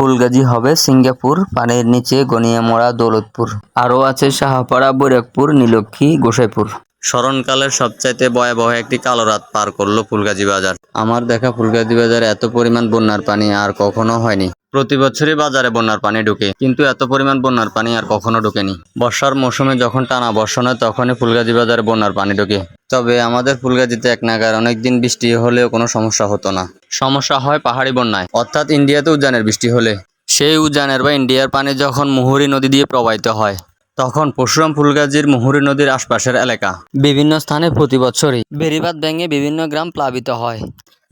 ফুলগাজী হবে সিঙ্গাপুর, পানির নিচে গনিয়ামড়া দৌলতপুর। আরও আছে সাহাপাড়া, বৈরাগপুর, নীলক্ষী, গোসাইপুর। স্মরণকালের সবচাইতে ভয়াবহ একটি কালো রাত পার করলো ফুলগাজী বাজার। আমার দেখা ফুলগাজী বাজারে এত পরিমাণ বন্যার পানি আর কখনো হয়নি। প্রতি বছরই বাজারে বন্যার পানি ঢুকে, কিন্তু এত পরিমাণ বন্যার পানি আর কখনো ঢোকেনি। বর্ষার মৌসুমে যখন টানা বর্ষণ হয় তখনই ফুলগাজী বাজারে বন্যার পানি ঢোকে। তবে আমাদের ফুলগাজীতে এক নাগার অনেকদিন বৃষ্টি হলেও কোনো সমস্যা হতো না। সমস্যা হয় পাহাড়ি বন্যায়, অর্থাৎ ইন্ডিয়াতে উজানের বৃষ্টি হলে। সেই উজানের বা ইন্ডিয়ার পানি যখন মুহুরী নদী দিয়ে প্রবাহিত হয়, তখন পরশুরাম ফুলগাজীর মুহুরী নদীর আশপাশের এলাকা বিভিন্ন স্থানে প্রতি বছরই বেড়িবাঁধ ভেঙে বিভিন্ন গ্রাম প্লাবিত হয়।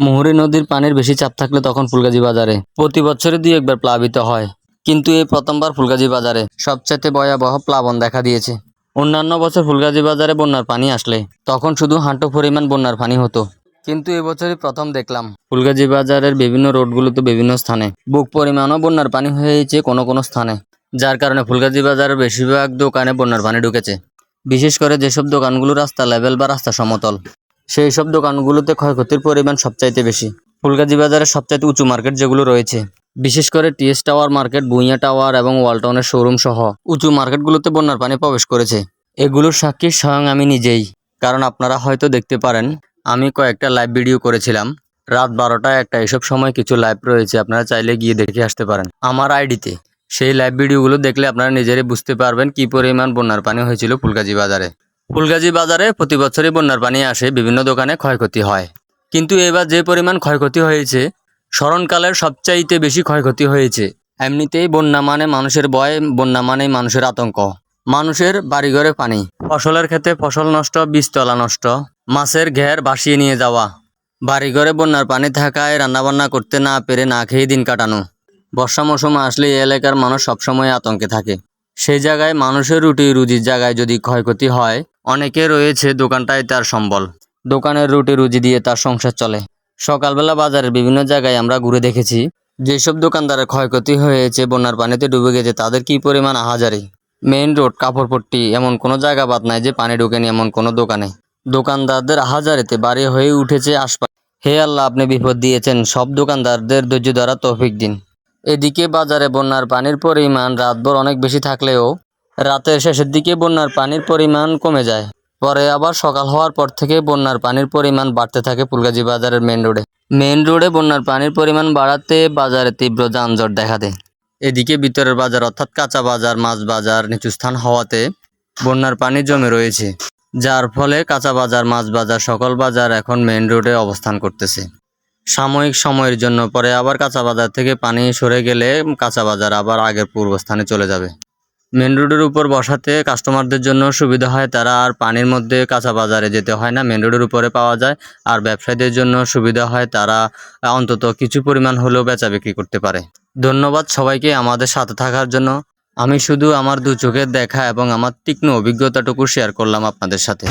মুহুরী নদীর পানির বেশি চাপ থাকলে তখন ফুলগাজী বাজারে প্রতি বছরই 2-1 বার প্লাবিত হয়। কিন্তু এই প্রথমবার ফুলগাজী বাজারে সবচাইতে ভয়াবহ প্লাবন দেখা দিয়েছে। অন্যান্য বছর ফুলগাজী বাজারে বন্যার পানি আসলে তখন শুধু হাঁটু পরিমাণ বন্যার পানি হতো, কিন্তু এবছরই প্রথম দেখলাম ফুলগাজী বাজারের বিভিন্ন রোডগুলোতে বিভিন্ন স্থানে বুক পরিমাণও বন্যার পানি হয়েছে কোনো কোনো স্থানে, যার কারণে ফুলগাজী বাজারের বেশিরভাগ দোকানে বন্যার পানি ঢুকেছে। বিশেষ করে যেসব দোকানগুলো রাস্তা লেভেল বা রাস্তা সমতল, সেই সব দোকানগুলোতে ক্ষয়ক্ষতির পরিমাণ সবচাইতে বেশি। ফুলগাজী বাজারের সবচাইতে উঁচু মার্কেট যেগুলো রয়েছে, বিশেষ করে TS tower market, Bhuiyan tower এবং ওয়ালটাউনের শোরুম সহ উঁচু মার্কেটগুলোতে বন্যার পানি প্রবেশ করেছে। এগুলোর সাক্ষী স্বয়ং আমি নিজেই, কারণ আপনারা হয়তো দেখতে পারেন আমি কয়েকটা লাইভ ভিডিও করেছিলাম। রাত 12টা 1টা এসব সময় কিছু লাইভ রয়েছে, আপনারা চাইলে গিয়ে দেখে আসতে পারেন আমার আইডিতে। সেই লাইভ ভিডিওগুলো দেখলে আপনারা নিজেরাই বুঝতে পারবেন কি পরিমাণ বন্যার পানি হয়েছিল ফুলগাজী বাজারে। ফুলগাজী বাজারে প্রতি বছরই বন্যার পানি আসে, বিভিন্ন দোকানে ক্ষয়ক্ষতি হয়। কিন্তু এবার যে পরিমাণ ক্ষয়ক্ষতি হয়েছে, স্মরণকালের সবচাইতে বেশি ক্ষয়ক্ষতি হয়েছে। এমনিতেই বন্যা মানে মানুষের ভয়, বন্যা মানেই মানুষের আতঙ্ক। মানুষের বাড়িঘরে পানি, ফসলের ক্ষেতে ফসল নষ্ট, বীজতলা নষ্ট, মাছের ঘের ভাসিয়ে নিয়ে যাওয়া, বাড়িঘরে বন্যার পানি থাকায় রান্নাবান্না করতে না পেরে না খেয়ে দিন কাটানো। বর্ষা মৌসুম আসলে এই এলাকার মানুষ সবসময় আতঙ্কে থাকে। সেই জায়গায় মানুষের রুটি রুজির জায়গায় যদি ক্ষয়ক্ষতি হয়, অনেকে রয়েছে দোকানটাই তার সম্বল, দোকানের রুটি রুজি দিয়ে তার সংসার চলে। সকালবেলা বাজারের বিভিন্ন জায়গায় আমরা ঘুরে দেখেছি, যেসব দোকানদারের ক্ষয়ক্ষতি হয়েছে, বন্যার পানিতে ডুবে গেছে, তাদের কি পরিমাণ আহাজারি। মেইন রোড, কাপড়পট্টি, এমন কোনো জায়গা বাদ নাই যে পানি ঢোকেনি এমন কোনো দোকানে। দোকানদারদের আহাজারিতে বাড়ি হয়ে উঠেছে আশপাশ। হে আল্লাহ, আপনি বিপদ দিয়েছেন, সব দোকানদারদের ধৈর্য ধরা তৌফিক দিন। এদিকে বাজারে বন্যার পানির পরিমাণ রাতভর অনেক বেশি থাকলেও রাতের শেষের দিকে বন্যার পানির পরিমাণ কমে যায়। পরে আবার সকাল হওয়ার পর থেকে বন্যার পানির পরিমাণ বাড়তে থাকে ফুলগাজী বাজারের মেইন রোডে বন্যার পানির পরিমাণ বাড়াতে বাজারে তীব্র যানজট দেখা দেয়। এদিকে ভিতরের বাজার অর্থাৎ কাঁচা বাজার, মাছ বাজার নিচু স্থান হওয়াতে বন্যার পানি জমে রয়েছে, যার ফলে কাঁচা বাজার, মাছ বাজার সকল বাজার এখন মেইন রোডে অবস্থান করতেছে সাময়িক সময়ের জন্য। পরে আবার কাঁচা বাজার থেকে পানি সরে গেলে কাঁচা বাজার আবার আগের পূর্বস্থানে চলে যাবে। মেন রোডের উপর বসাতে কাস্টমারদের জন্য সুবিধা হয়, তারা আর পানির মধ্যে কাঁচা বাজারে যেতে হয় না, মেন রোডের উপরে পাওয়া যায়। আর ব্যবসায়ীদের জন্য সুবিধা হয়, তারা অন্তত কিছু পরিমাণ হলেও বেচা বিক্রি করতে পারে। ধন্যবাদ সবাইকে আমাদের সাথে থাকার জন্য। আমি শুধু আমার দু চোখের দেখা এবং আমার তীক্ষ্ণ অভিজ্ঞতাটুকু শেয়ার করলাম আপনাদের সাথে।